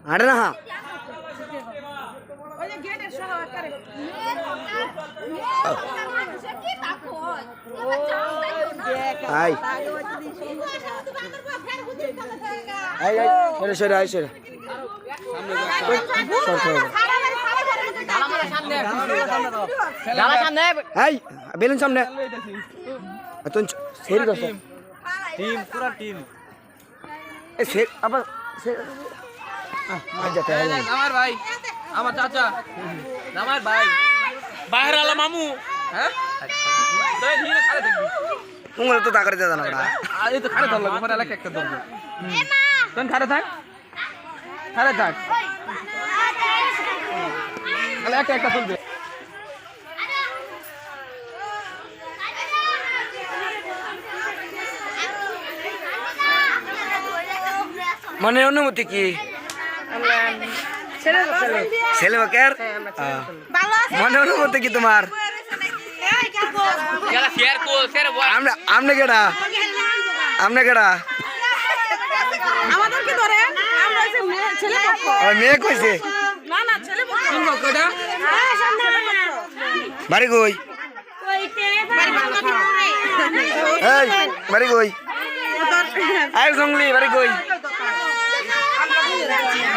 আরে না I I I সরে আই সরে এই বেলুন সামনে তুই সেরি দছ টিম পুরা টিম এ সে আবার সে আচ্ছা আমার ভাই আমার চাচা আমার ভাই বাইরে আলা মামু হ্যাঁ তুই ধীরে খারে দেখবি তুমি তো তা করে দাও না বড়া এই তো খারে ধরলো আমার এলাকা একটা ধরবো তুই খারে থাক খারে থাক তাহলে একটা একটা চলবে মনের অনুমতি কি ছেলে বাকের মনের অনুমতি কি তোমার আমনে কেডা আমনে কেডা আমাদের কি ধরে আমরা যে ছেলে পক্ষ মেয়ে কইছে না না ছেলে পক্ষ কোন বকটা হ্যাঁ সামনে পক্ষ বাড়ি কই কইতে বাড়ি পক্ষ এই বাড়ি কই আই জংলি বাড়ি কই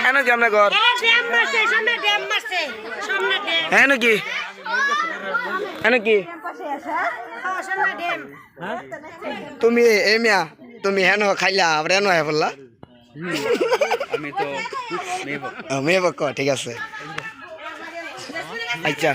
এনে কি আমনে ঘর ড্যাম মারছে সামনে ড্যাম মারছে সামনে ড্যাম হ্যাঁ নাকি এনে কি হ্যাঁ সামনে ড্যাম তুমি এই মিয়া তুমি হেন খাইলা আবার হেন হয়ে বললা আমি তো মেয়ে পক্ষ ঠিক আছে আচ্ছা